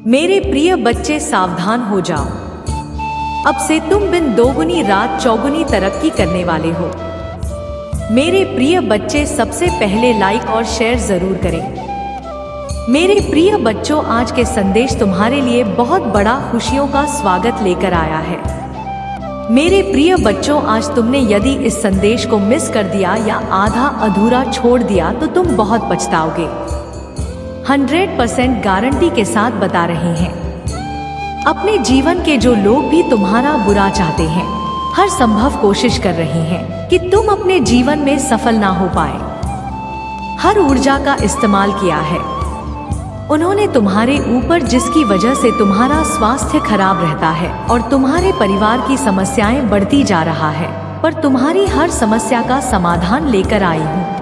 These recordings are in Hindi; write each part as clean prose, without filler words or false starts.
मेरे प्रिय बच्चे सावधान हो जाओ। अब से तुम बिन दोगुनी रात चौगुनी तरक्की करने वाले हो। मेरे प्रिय बच्चे सबसे पहले लाइक और शेयर जरूर करें। मेरे प्रिय बच्चों, आज के संदेश तुम्हारे लिए बहुत बड़ा खुशियों का स्वागत लेकर आया है। मेरे प्रिय बच्चों, आज तुमने यदि इस संदेश को मिस कर दिया या आधा अधूरा छोड़ दिया तो तुम बहुत पछताओगे। 100% गारंटी के साथ बता रहे हैं। अपने जीवन के जो लोग भी तुम्हारा बुरा चाहते हैं, हर संभव कोशिश कर रहे हैं कि तुम अपने जीवन में सफल ना हो पाए, हर ऊर्जा का इस्तेमाल किया है उन्होंने तुम्हारे ऊपर, जिसकी वजह से तुम्हारा स्वास्थ्य खराब रहता है और तुम्हारे परिवार की समस्याएं बढ़ती जा रहा है। पर तुम्हारी हर समस्या का समाधान लेकर आई हूँ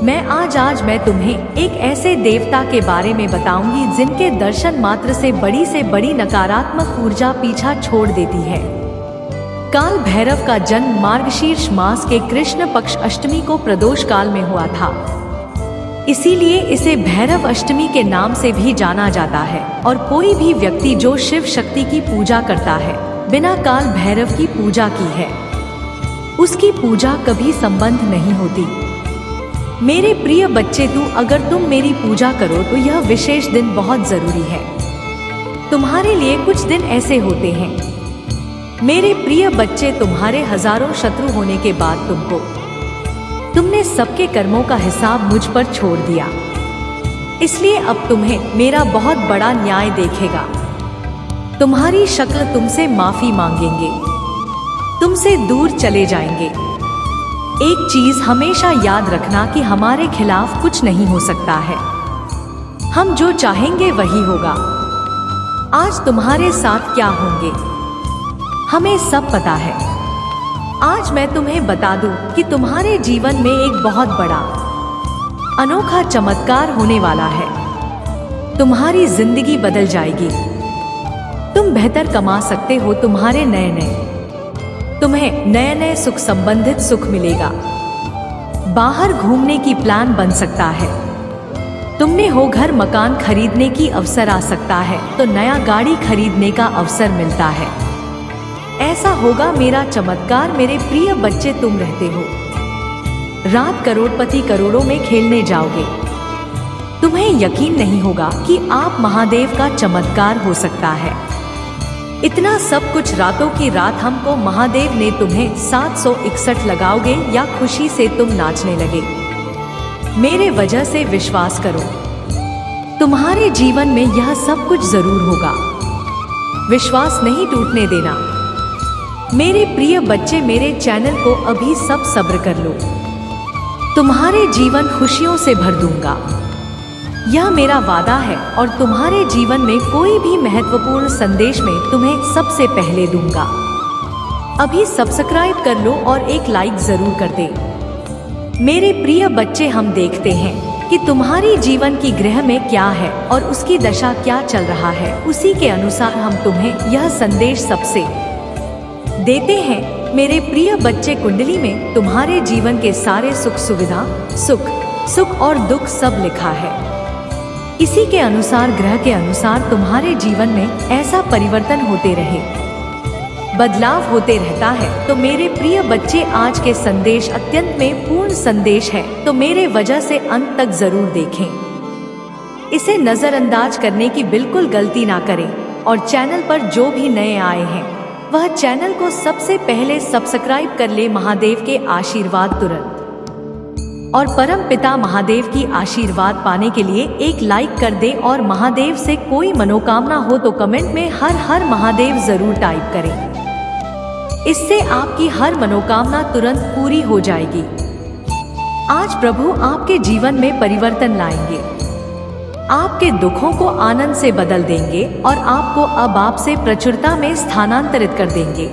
मैं। आज मैं तुम्हें एक ऐसे देवता के बारे में बताऊंगी जिनके दर्शन मात्र से बड़ी नकारात्मक ऊर्जा पीछा छोड़ देती है। काल भैरव का जन्म मार्गशीर्ष मास के कृष्ण पक्ष अष्टमी को प्रदोष काल में हुआ था, इसीलिए इसे भैरव अष्टमी के नाम से भी जाना जाता है। और कोई भी व्यक्ति जो शिव शक्ति की पूजा करता है, बिना काल भैरव की पूजा की है, उसकी पूजा कभी संबंध नहीं होती। मेरे प्रिय बच्चे, अगर तुम मेरी पूजा करो तो यह विशेष दिन बहुत जरूरी है। तुम्हारे लिए कुछ दिन ऐसे होते हैं मेरे प्रिय बच्चे, तुम्हारे हजारों शत्रु होने के बाद तुमने सबके कर्मों का हिसाब मुझ पर छोड़ दिया, इसलिए अब तुम्हें मेरा बहुत बड़ा न्याय देखेगा। तुम्हारी शक्ल तुमसे माफी मांगेंगे, तुमसे दूर चले जाएंगे। एक चीज हमेशा याद रखना कि हमारे खिलाफ कुछ नहीं हो सकता है। हम जो चाहेंगे वही होगा। आज तुम्हारे साथ क्या होंगे हमें सब पता है। आज मैं तुम्हें बता दूं कि तुम्हारे जीवन में एक बहुत बड़ा अनोखा चमत्कार होने वाला है। तुम्हारी जिंदगी बदल जाएगी। तुम बेहतर कमा सकते हो। तुम्हें नए नए सुख संबंधित सुख मिलेगा। बाहर घूमने की प्लान बन सकता है। तुमने हो घर मकान खरीदने की अवसर आ सकता है, तो नया गाड़ी खरीदने का अवसर मिलता है। ऐसा होगा मेरा चमत्कार। मेरे प्रिय बच्चे, तुम रहते हो रात करोड़पति करोड़ों में खेलने जाओगे। तुम्हें यकीन नहीं होगा कि आप महादेव का चमत्कार हो सकता है। इतना सब कुछ रातों की रात हमको महादेव ने तुम्हें 761 लगाओगे या खुशी से तुम नाचने लगे। मेरे वजह से विश्वास करो, तुम्हारे जीवन में यह सब कुछ जरूर होगा। विश्वास नहीं टूटने देना। मेरे प्रिय बच्चे, मेरे चैनल को अभी सब सब्र कर लो। तुम्हारे जीवन खुशियों से भर दूंगा, यह मेरा वादा है। और तुम्हारे जीवन में कोई भी महत्वपूर्ण संदेश में तुम्हें सबसे पहले दूंगा। अभी सब्सक्राइब कर लो और एक लाइक जरूर कर दे। मेरे प्रिय बच्चे, हम देखते हैं कि तुम्हारी जीवन की ग्रह में क्या है और उसकी दशा क्या चल रहा है। उसी के अनुसार हम तुम्हें यह संदेश सबसे देते हैं। मेरे प्रिय बच्चे, कुंडली में तुम्हारे जीवन के सारे सुख सुविधा, सुख और दुख सब लिखा है। इसी के अनुसार, ग्रह के अनुसार तुम्हारे जीवन में ऐसा परिवर्तन होते रहे, बदलाव होते रहता है। तो मेरे प्रिय बच्चे, आज के संदेश अत्यंत में पूर्ण संदेश है, तो मेरे वजह से अंत तक जरूर देखें। इसे नजरअंदाज करने की बिल्कुल गलती ना करें। और चैनल पर जो भी नए आए हैं, वह चैनल को सबसे पहले सब्सक्राइब कर ले। महादेव के आशीर्वाद तुरंत और परम पिता महादेव की आशीर्वाद पाने के लिए एक लाइक कर दे। और महादेव से कोई मनोकामना हो तो कमेंट में हर हर महादेव जरूर टाइप करें। इससे आपकी हर मनोकामना तुरंत पूरी हो जाएगी। आज प्रभु आपके जीवन में परिवर्तन लाएंगे, आपके दुखों को आनंद से बदल देंगे और आपको अब आपसे प्रचुरता में स्थानांतरित कर देंगे।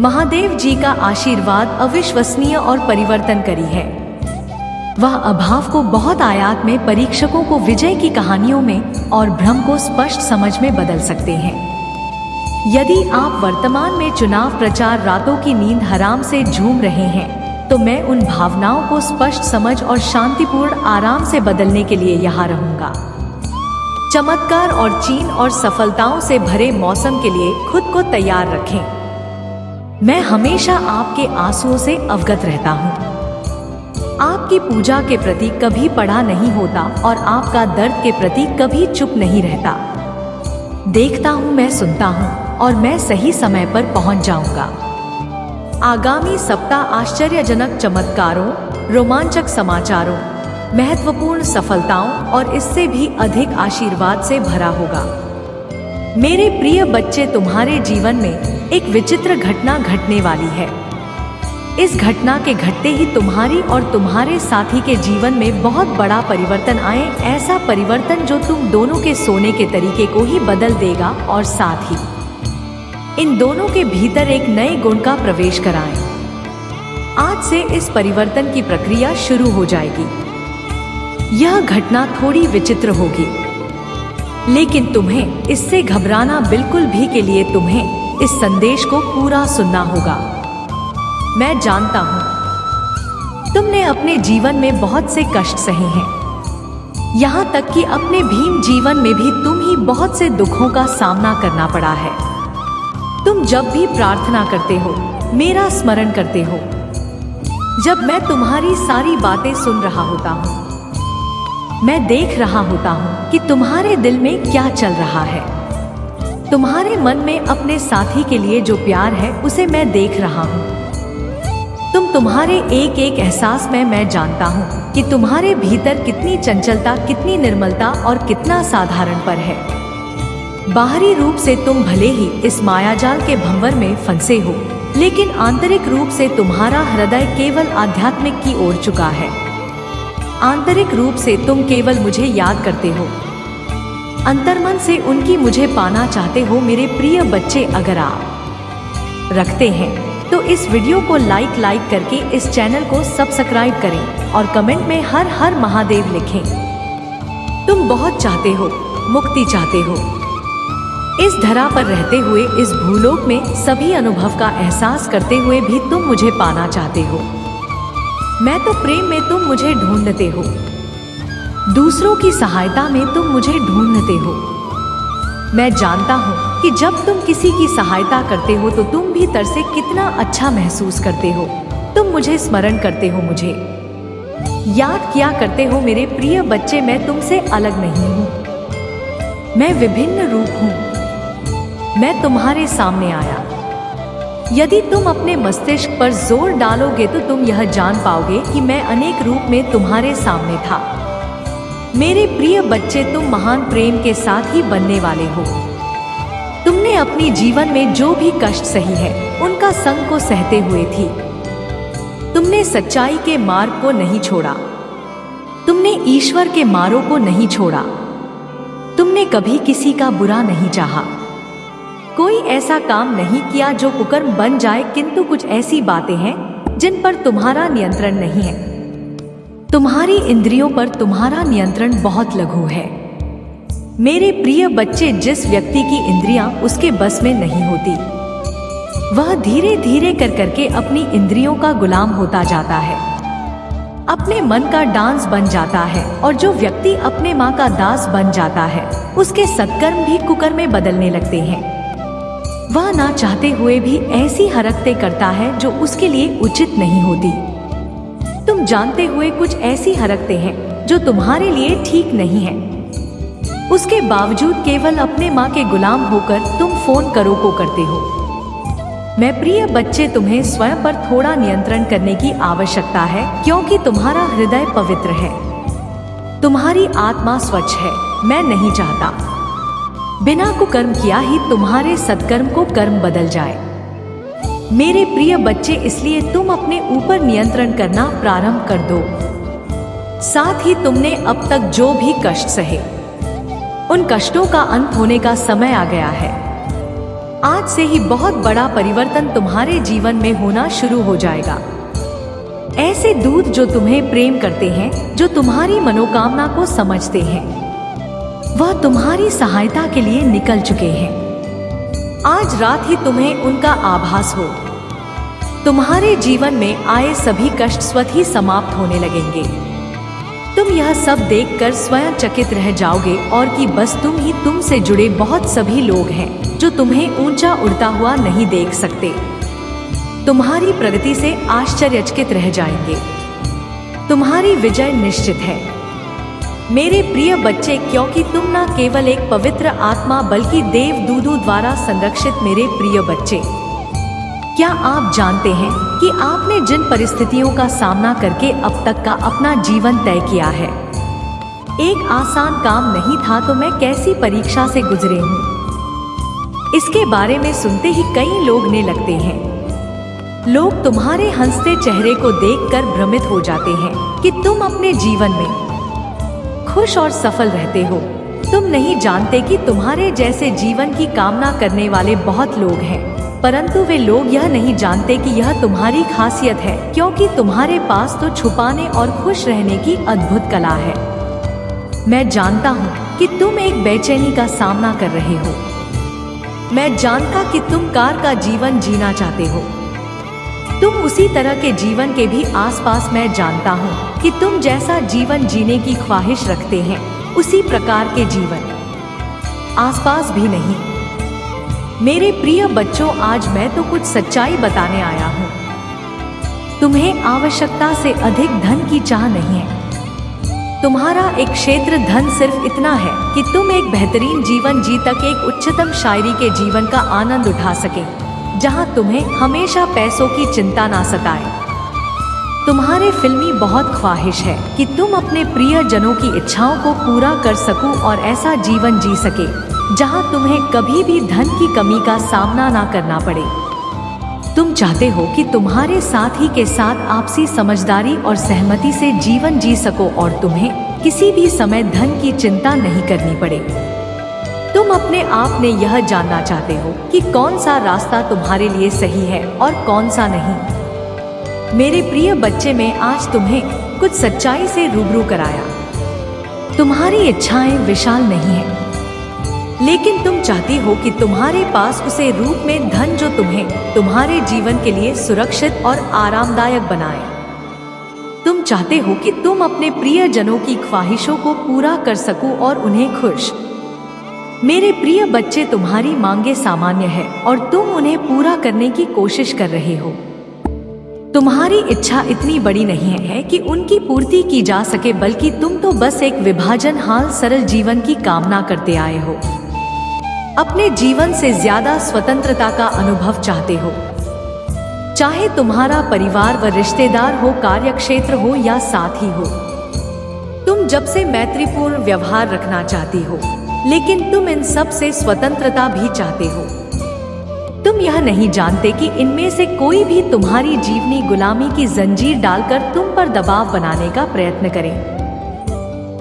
महादेव जी का आशीर्वाद अविश्वसनीय और परिवर्तनकारी है। वह अभाव को बहुत आयात में, परीक्षकों को विजय की कहानियों में और भ्रम को स्पष्ट समझ में बदल सकते हैं। यदि आप वर्तमान में चुनाव प्रचार रातों की नींद हराम से झूम रहे हैं, तो मैं उन भावनाओं को स्पष्ट समझ और शांतिपूर्ण आराम से बदलने के लिए यहाँ रहूंगा। चमत्कार और चीन और सफलताओं से भरे मौसम के लिए खुद को तैयार रखें। मैं हमेशा आपके आंसुओं से अवगत रहता हूँ। आपकी पूजा के प्रति कभी पड़ा नहीं होता और आपका दर्द के प्रति कभी चुप नहीं रहता। देखता हूँ, मैं सुनता हूँ और मैं सही समय पर पहुँच जाऊंगा। आगामी सप्ताह आश्चर्यजनक चमत्कारों, रोमांचक समाचारों, महत्वपूर्ण सफलताओं और इससे भी अधिक आशीर्वाद से भरा होगा। मेरे प्रिय बच्चे, तुम्हारे जीवन में एक विचित्र घटना घटने वाली है। इस घटना के घटते ही तुम्हारी और तुम्हारे साथी के जीवन में बहुत बड़ा परिवर्तन आए, ऐसा परिवर्तन जो तुम दोनों के सोने के तरीके को ही बदल देगा और साथ ही इन दोनों के भीतर एक नए गुण का प्रवेश कराएं। आज से इस परिवर्तन की प्रक्रिया शुरू हो जाएगी। यह घटना थोड़ी विचित्र होगी, लेकिन तुम्हें इससे घबराना बिल्कुल भी के लिए तुम्हें इस संदेश को पूरा सुनना होगा। मैं जानता हूँ तुमने अपने जीवन में बहुत से कष्ट सहे हैं। यहाँ तक कि अपने भीम जीवन में भी तुम ही बहुत से दुखों का सामना करना पड़ा है। तुम जब भी प्रार्थना करते हो, मेरा स्मरण करते हो, जब मैं तुम्हारी सारी बातें सुन रहा होता हूँ, मैं देख रहा होता हूँ कि तुम्हारे दिल में क्या चल रहा है। तुम्हारे मन में अपने साथी के लिए जो प्यार है उसे मैं देख रहा हूँ। तुम्हारे एक एक एहसास में मैं जानता हूँ कि तुम्हारे भीतर कितनी चंचलता, कितनी निर्मलता और कितना साधारणपन है। बाहरी रूप से तुम भले ही इस मायाजाल के भंवर में फंसे हो, लेकिन आंतरिक रूप से तुम्हारा हृदय केवल आध्यात्मिक की ओर झुका है। आंतरिक रूप से तुम केवल मुझे याद करते हो, अंतर्मन से उनकी मुझे पाना चाहते हो। मेरे प्रिय बच्चे, अगर आप रखते हैं तो इस वीडियो को लाइक करके इस चैनल को सब्सक्राइब करें और कमेंट में हर हर महादेव लिखें। तुम बहुत चाहते हो, मुक्ति चाहते हो। इस धरा पर रहते हुए, इस भूलोक में सभी अनुभव का एहसास करते हुए भी तुम मुझे पाना चाहते हो। मैं तो प्रेम में तुम मुझे ढूंढते हो, दूसरों की सहायता में तुम मुझे ढूंढते हो। मैं जानता हूँ कि जब तुम किसी की सहायता करते हो तो तुम भीतर से कितना अच्छा महसूस करते हो। तुम मुझे स्मरण करते हो, मुझे याद किया करते हो। मेरे प्रिय बच्चे, मैं तुमसे अलग नहीं हूँ, मैं विभिन्न रूप हूँ। मैं तुम्हारे सामने आया। यदि तुम अपने मस्तिष्क पर जोर डालोगे तो तुम यह जान पाओगे कि मैं अनेक रूप में तुम्हारे सामने था। मेरे प्रिय बच्चे, तुम महान प्रेम के साथ ही बनने वाले हो। तुमने अपनी जीवन में जो भी कष्ट सही है, उनका संग को सहते हुए थी। तुमने सच्चाई के मार्ग को नहीं छोड़ा, तुमने ईश्वर के मार्गों को नहीं छोड़ा। तुमने कभी किसी का बुरा नहीं चाहा, कोई ऐसा काम नहीं किया जो कुकर्म बन जाए। किंतु कुछ ऐसी बातें हैं जिन पर तुम्हारा नियंत्रण नहीं है। तुम्हारी इंद्रियों पर तुम्हारा नियंत्रण बहुत लघु है। मेरे प्रिय बच्चे, जिस व्यक्ति की इंद्रियां उसके बस में नहीं होती, वह धीरे धीरे करके अपनी इंद्रियों का गुलाम होता जाता है, अपने मन का डांस बन जाता है। और जो व्यक्ति अपने माँ का दास बन जाता है, उसके सत्कर्म भी कुकर्म में बदलने लगते हैं। वह ना चाहते हुए भी ऐसी हरकतें करता है जो उसके लिए उचित नहीं होती। तुम जानते हुए कुछ ऐसी हरकतें हैं जो तुम्हारे लिए ठीक नहीं है, उसके बावजूद केवल अपने माँ के गुलाम होकर तुम फोन करो को करते हो। मैं प्रिय बच्चे, तुम्हें स्वयं पर थोड़ा नियंत्रण करने की आवश्यकता है, क्योंकि तुम्हारा हृदय पवित्र है, तुम्हारी आत्मा स्वच्छ है। मैं नहीं चाहता बिना कुकर्म किया ही तुम्हारे सत्कर्म को कर्म बदल जाए। मेरे प्रिय बच्चे, इसलिए तुम अपने ऊपर नियंत्रण करना प्रारंभ कर दो। साथ ही तुमने अब तक जो भी कष्ट सहे, उन कष्टों का अंत होने का समय आ गया है। आज से ही बहुत बड़ा परिवर्तन तुम्हारे जीवन में होना शुरू हो जाएगा। ऐसे दूत जो तुम्हें प्रेम करते हैं, जो तुम्हारी मनोकामना को समझते हैं, वह तुम्हारी सहायता के लिए निकल चुके हैं। आज रात ही तुम्हें उनका आभास हो। तुम्हारे जीवन में आए सभी कष्ट स्वतः ही समाप्त होने लगेंगे। तुम यह सब देखकर स्वयं चकित रह जाओगे और कि बस तुम से जुड़े बहुत सभी लोग हैं जो तुम्हें ऊंचा उड़ता हुआ नहीं देख सकते। तुम्हारी प्रगति से आश्चर्यचकित रह जाएंगे। तुम्हारी विजय निश्चित है मेरे प्रिय बच्चे, क्योंकि तुम न केवल एक पवित्र आत्मा बल्कि देवदूतों द्वारा संरक्षित मेरे प्रिय बच्चे। क्या आप जानते हैं कि आपने जिन परिस्थितियों का सामना करके अब तक का अपना जीवन तय किया है, एक आसान काम नहीं था, तो मैं कैसी परीक्षा से गुजरे हूँ, इसके बारे में सुनते ही कई लोग ने लगते हैं। लोग तुम्हारे हंसते चेहरे को देखकर भ्रमित हो जाते हैं कि तुम अपने जीवन में खुश और सफल रहते हो। तुम नहीं जानते कि तुम्हारे जैसे जीवन की कामना करने वाले बहुत लोग हैं, परंतु वे लोग यह नहीं जानते कि यह तुम्हारी खासियत है, क्योंकि तुम्हारे पास तो छुपाने और खुश रहने की अद्भुत कला है। मैं जानता हूँ कि तुम एक बेचैनी का सामना कर रहे हो। मैं जानता कि तुम कार का जीवन जीना चाहते हो। तुम उसी तरह के जीवन के भी आसपास मैं जानता हूँ कि तुम जैसा जीवन जीने की ख्वाहिश रखते हैं, उसी प्रकार के जीवन आसपास भी नहीं। मेरे प्रिय बच्चों, आज मैं तो कुछ सच्चाई बताने आया हूँ। तुम्हें आवश्यकता से अधिक धन की चाह नहीं है। तुम्हारा एक क्षेत्र धन सिर्फ इतना है कि तुम एक बेहतरीन जीवन जी तक एक उच्चतम शायरी के जीवन का आनंद उठा सके, जहां तुम्हें हमेशा पैसों की चिंता ना सताए। तुम्हारे फिल्मी बहुत ख्वाहिश है कि तुम अपने प्रिय जनों की इच्छाओं को पूरा कर सको और ऐसा जीवन जी सके जहां तुम्हें कभी भी धन की कमी का सामना ना करना पड़े। तुम चाहते हो कि तुम्हारे साथी के साथ आपसी समझदारी और सहमति से जीवन जी सको और तुम्हें किसी भी समय धन की चिंता नहीं करनी पड़े। तुम अपने आप में यह जानना चाहते हो कि कौन सा रास्ता तुम्हारे लिए सही है और कौन सा नहीं। मेरे प्रिय बच्चे, मैं आज तुम्हें कुछ सच्चाई से रूबरू कराया। तुम्हारी इच्छाएं विशाल नहीं है, लेकिन तुम चाहती हो कि तुम्हारे पास उसे रूप में धन जो तुम्हें तुम्हारे जीवन के लिए सुरक्षित और आरामदायक बनाए। तुम चाहते हो कि तुम अपने प्रिय जनों की ख्वाहिशों को पूरा कर सको और उन्हें खुश। मेरे प्रिय बच्चे, तुम्हारी मांगे सामान्य है और तुम उन्हें पूरा करने की कोशिश कर रहे हो। तुम्हारी इच्छा इतनी बड़ी नहीं है कि उनकी पूर्ति की जा सके, बल्कि तुम तो बस एक विभाजन हाल सरल जीवन की कामना करते आए हो। अपने जीवन से ज्यादा स्वतंत्रता का अनुभव चाहते हो, चाहे तुम्हारा परिवार व रिश्तेदार हो, कार्यक्षेत्र हो या साथी हो। तुम जब से मैत्रीपूर्ण व्यवहार रखना चाहती हो, लेकिन तुम इन सब से स्वतंत्रता भी चाहते हो। तुम यह नहीं जानते कि इनमें से कोई भी तुम्हारी जीवनी गुलामी की जंजीर डालकर तुम पर दबाव बनाने का प्रयत्न करे।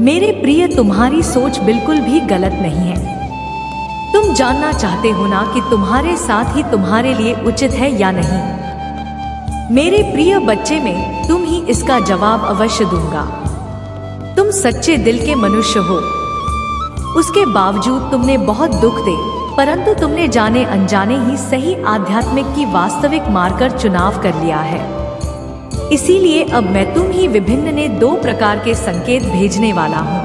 मेरे प्रिय, तुम्हारी सोच बिल्कुल भी गलत नहीं है। तुम जानना चाहते हो ना कि तुम्हारे साथ ही तुम्हारे लिए उचित है या नहीं। मेरे प्रिय बच्चे, में तुम ही इसका जवाब अवश्य दूंगा। तुम सच्चे दिल के मनुष्य हो, उसके बावजूद तुमने बहुत दुख दे, परंतु तुमने जाने अनजाने ही सही आध्यात्मिक की वास्तविक मार्कर चुनाव कर लिया है। इसीलिए अब मैं तुम ही विभिन्न ने 2 प्रकार के संकेत भेजने वाला हूँ।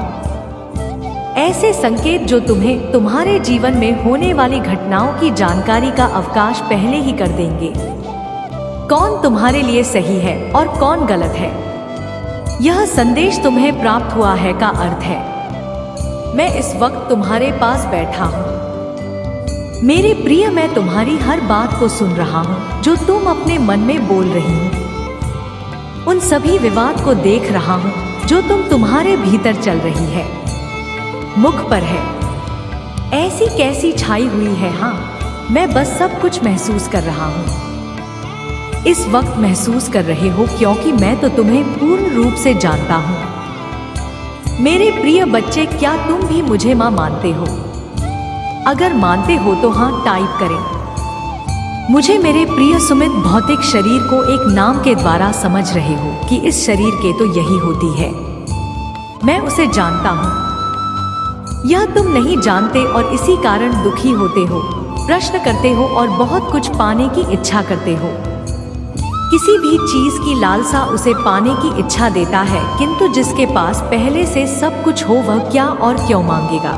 ऐसे संकेत जो तुम्हें तुम्हारे जीवन में होने वाली घटनाओं की जानकारी का अवकाश पहले ही कर देंगे। कौन तुम्हारे लिए सही है और कौन गलत है, यह संदेश तुम्हें प्राप्त हुआ है का अर्थ है मैं इस वक्त तुम्हारे पास बैठा हूँ। मेरे प्रिय, मैं तुम्हारी हर बात को सुन रहा हूँ जो तुम अपने मन में बोल रही हो। उन सभी विवाद को देख रहा हूँ जो तुम्हारे भीतर चल रही है, मुख पर है, ऐसी कैसी छाई हुई है। हाँ, मैं बस सब कुछ महसूस कर रहा हूँ। इस वक्त महसूस कर रहे हो क्योंकि मैं तो तुम्हें पूर्ण रूप से जानता हूँ। मेरे प्रिय बच्चे, क्या तुम भी मुझे माँ मानते हो? अगर मानते हो तो हाँ टाइप करें। मुझे मेरे प्रिय सुमित, भौतिक शरीर को एक नाम के द्वारा समझ रहे हो कि इस शरीर के तो यही होती है। मैं उसे जानता हूँ, यह तुम नहीं जानते और इसी कारण दुखी होते हो, प्रश्न करते हो और बहुत कुछ पाने की इच्छा करते हो। किसी भी चीज की लालसा उसे पाने की इच्छा देता है, किंतु जिसके पास पहले से सब कुछ हो वह क्या और क्यों मांगेगा।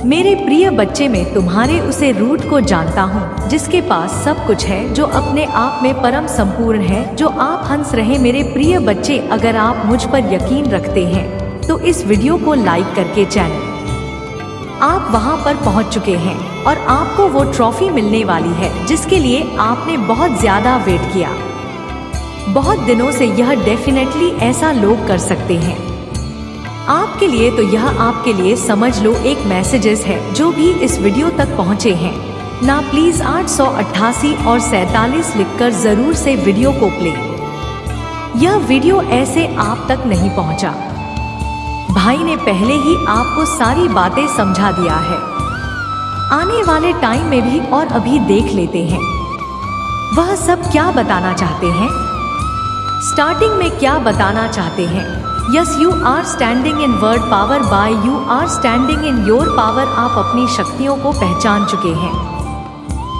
मेरे प्रिय बच्चे, मैं तुम्हारे उसे रूट को जानता हूँ जिसके पास सब कुछ है, जो अपने आप में परम संपूर्ण है, जो आप हंस रहे। मेरे प्रिय बच्चे, अगर आप मुझ पर यकीन रखते हैं तो इस वीडियो को लाइक करके चैनल आप वहां पर पहुंच चुके हैं और आपको वो ट्रॉफी मिलने वाली है जिसके लिए आपने बहुत ज्यादा वेट किया। बहुत दिनों से यह डेफिनेटली ऐसा लोग कर सकते हैं आपके लिए। तो यह आपके लिए समझ लो एक मैसेजेस है जो भी इस वीडियो तक पहुंचे हैं ना। प्लीज 888 और 47 लिखकर जरूर से वीडियो को प्ले। यह वीडियो ऐसे आप तक नहीं पहुंचा, भाई ने पहले ही आपको सारी बातें समझा दिया है। आने वाले टाइम में भी और अभी देख लेते हैं वह सब क्या बताना चाहते हैं। स्टार्टिंग में क्या बताना चाहते हैं। Yes, you are standing in word power by you are standing in your power. आप अपनी शक्तियों को पहचान चुके हैं।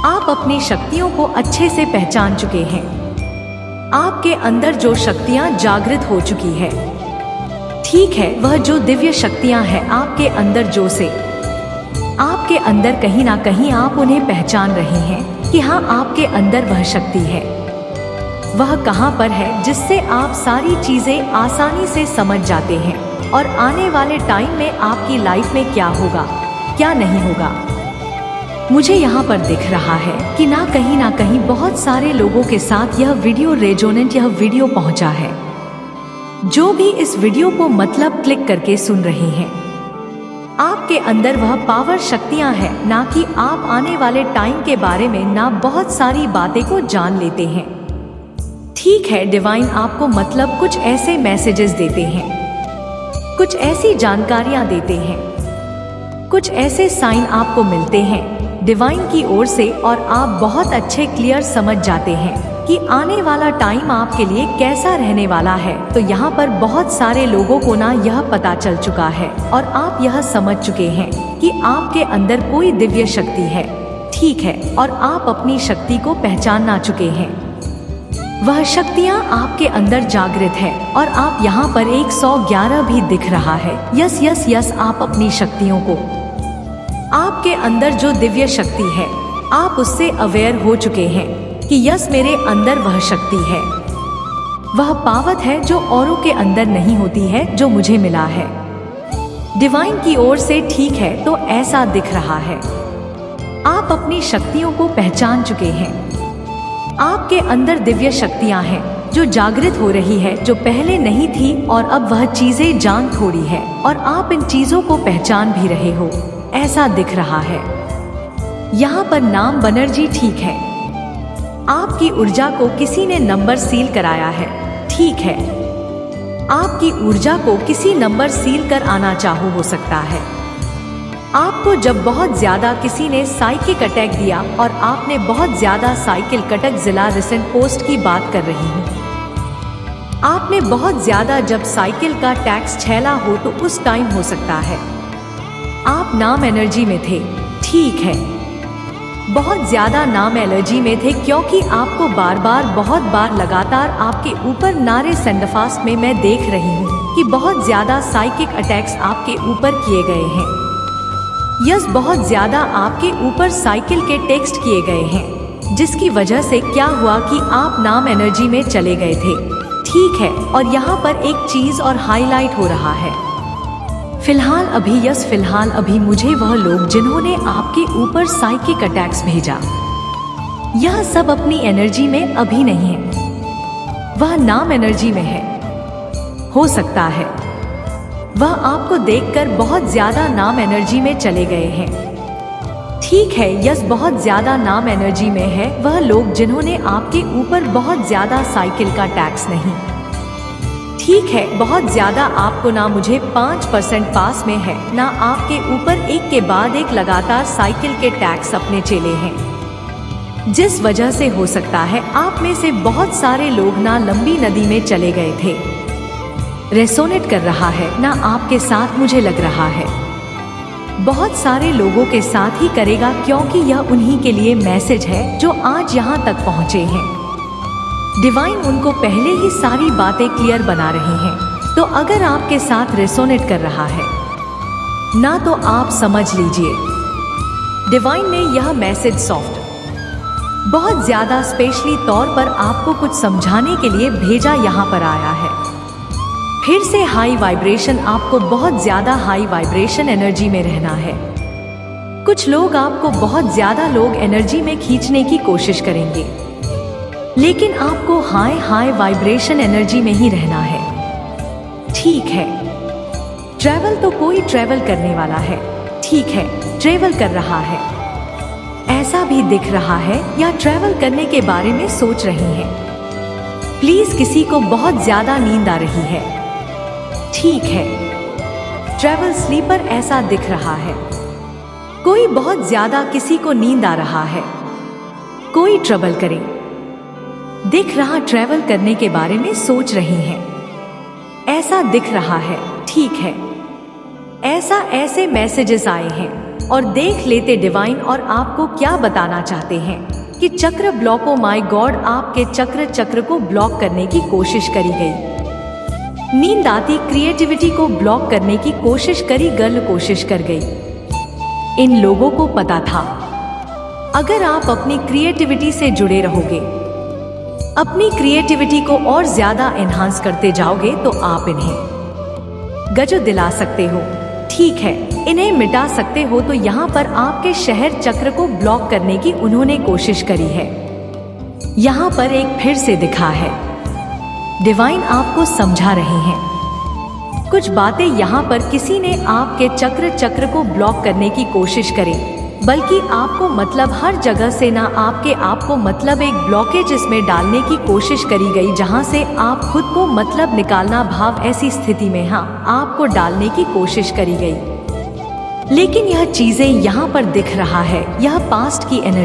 आप अपनी शक्तियों को अच्छे से पहचान चुके हैं। आपके अंदर जो शक्तियां जागृत हो चुकी है, ठीक है, वह जो दिव्य शक्तियां हैं आपके अंदर, जो से आपके अंदर कहीं ना कहीं आप उन्हें पहचान रहे हैं कि हाँ, आपके अंदर वह शक्ति है। वह कहाँ पर है जिससे आप सारी चीजें आसानी से समझ जाते हैं और आने वाले टाइम में आपकी लाइफ में क्या होगा क्या नहीं होगा। मुझे यहाँ पर दिख रहा है कि ना कहीं बहुत सारे लोगों के साथ यह वीडियो रेजोनेंट यह वीडियो पहुंचा है, जो भी इस वीडियो को मतलब क्लिक करके सुन रहे हैं। आपके अंदर वह पावर शक्तियां हैं, ना कि आप आने वाले टाइम के बारे में ना बहुत सारी बातें को जान लेते हैं। ठीक है, डिवाइन आपको मतलब कुछ ऐसे मैसेजेस देते हैं, कुछ ऐसी जानकारियां देते हैं, कुछ ऐसे साइन आपको मिलते हैं डिवाइन की ओर से और आप बहुत अच्छे क्लियर समझ जाते हैं कि आने वाला टाइम आपके लिए कैसा रहने वाला है। तो यहाँ पर बहुत सारे लोगों को ना यह पता चल चुका है और आप यह समझ चुके हैं कि आपके अंदर कोई दिव्य शक्ति है, ठीक है, और आप अपनी शक्ति को पहचानना चुके हैं। वह शक्तियाँ आपके अंदर जागृत है और आप यहाँ पर 111 भी दिख रहा है। यस यस यस, आप अपनी शक्तियों को, आपके अंदर जो दिव्य शक्ति है, आप उससे अवेयर हो चुके हैं कि यस, मेरे अंदर वह शक्ति है, वह पावर है जो औरों के अंदर नहीं होती है, जो मुझे मिला है डिवाइन की ओर से। ठीक है, तो ऐसा दिख रहा है आप अपनी शक्तियों को पहचान चुके हैं। आपके अंदर दिव्य शक्तियां हैं जो जागृत हो रही है, जो पहले नहीं थी और अब वह चीजें जान थोड़ी है और आप इन चीजों को पहचान भी रहे हो, ऐसा दिख रहा है। यहाँ पर नाम बनर्जी, ठीक है, आपकी ऊर्जा को किसी ने नंबर सील कराया है, ठीक है, आपकी ऊर्जा को किसी नंबर सील कर आना चाहो हो सकता है। आपको जब बहुत ज्यादा किसी ने साइकिक अटैक दिया और आपने बहुत ज्यादा साइकिल कटक जिला रिसेंट पोस्ट की बात कर रही हूँ, आपने बहुत ज्यादा जब साइकिल का टैक्स छेला हो तो उस टाइम हो सकता है आप नाम एनर्जी में थे, ठीक है, बहुत ज्यादा नाम एलर्जी में थे, क्योंकि आपको बार बार बहुत बार लगातार आपके ऊपर नारे सेंडफास्ट में मैं देख रही हूँ कि बहुत ज्यादा साइकिक अटैक्स आपके ऊपर किए गए हैं। यस, बहुत ज्यादा आपके ऊपर साइकिल के टेक्स्ट किए गए हैं, जिसकी वजह से क्या हुआ कि आप नाम एनर्जी में चले गए थे, ठीक है। और यहाँ पर एक चीज और हाईलाइट हो रहा है, फिलहाल अभी, यस फिलहाल अभी मुझे वह लोग जिन्होंने आपके ऊपर साइकिक अटैक्स भेजा, यह सब अपनी एनर्जी में अभी नहीं है, वह नाम एनर्जी में है। हो सकता है वह आपको देखकर बहुत ज्यादा नाम एनर्जी में चले गए हैं, ठीक है, यस बहुत ज्यादा नाम एनर्जी में है वह लोग जिन्होंने आपके ऊपर बहुत ज्यादा साइकिल का टैक्स नहीं, ठीक है, बहुत ज्यादा आपको ना मुझे 5% पास में है, ना आपके ऊपर एक के बाद एक लगातार साइकिल के टैक्स अपने चले हैं, जिस वजह से हो सकता है आप में से बहुत सारे लोग ना लंबी नदी में चले गए थे। रेसोनेट कर रहा है ना आपके साथ, मुझे लग रहा है बहुत सारे लोगों के साथ ही करेगा, क्योंकि यह उन्हीं के लिए मैसेज है जो आज यहाँ तक पहुँचे हैं। डिवाइन उनको पहले ही सारी बातें क्लियर बना रहे हैं। तो अगर आपके साथ रेसोनेट कर रहा है ना तो आप समझ लीजिए डिवाइन ने यह मैसेज सॉफ्ट बहुत ज्यादा स्पेशली तौर पर आपको कुछ समझाने के लिए भेजा यहाँ पर आया है। फिर से हाई वाइब्रेशन, आपको बहुत ज्यादा हाई वाइब्रेशन एनर्जी में रहना है। कुछ लोग आपको बहुत ज्यादा लोग एनर्जी में खींचने की कोशिश करेंगे, लेकिन आपको हाई वाइब्रेशन एनर्जी में ही रहना है। ठीक है, ट्रैवल तो कोई ट्रैवल करने वाला है, ठीक है, ट्रैवल कर रहा है, ऐसा भी दिख रहा है, या ट्रैवल करने के बारे में सोच रही हैं। प्लीज किसी को बहुत ज्यादा नींद आ रही है, ठीक है, ट्रैवल स्लीपर ऐसा दिख रहा है। कोई बहुत ज्यादा किसी को नींद आ रहा है, कोई ट्रैवल करे दिख रहा, ट्रैवल करने के बारे में सोच रही हैं, ऐसा दिख रहा है, ठीक है, ऐसे मैसेजेस आए हैं। और देख लेते डिवाइन और आपको क्या बताना चाहते हैं कि चक्र ब्लॉक, ओ माय गॉड, आपके चक्र को ब्लॉक करने की कोशिश करी गई। नींद आती क्रिएटिविटी को ब्लॉक करने की कोशिश करी, गर्ल कोशिश कर गई। इन लोगों को पता था अगर आप अपनी क्रिएटिविटी से जुड़े रहोगे, अपनी क्रिएटिविटी को और ज्यादा एनहांस करते जाओगे तो आप इन्हें गजो दिला सकते हो, ठीक है, इन्हें मिटा सकते हो। तो यहाँ पर आपके शहर चक्र को ब्लॉक करने की उन्होंने कोशिश करी है। यहाँ पर एक फिर से दिखा है, डिवाइन आपको समझा रहे हैं कुछ बातें। यहाँ पर किसी ने आपके चक्र को ब्लॉक करने की कोशिश करी, बल्कि आपको मतलब हर जगह से ना आपके आपको मतलब एक ब्लॉकेज इसमें डालने की कोशिश करी गई, जहां से आप खुद को मतलब निकालना भाव ऐसी स्थिति में आपको डालने की कोशिश करी गई। लेकिन यह चीजें यहाँ पर दिख रहा है, यह पास्ट की एनर्जी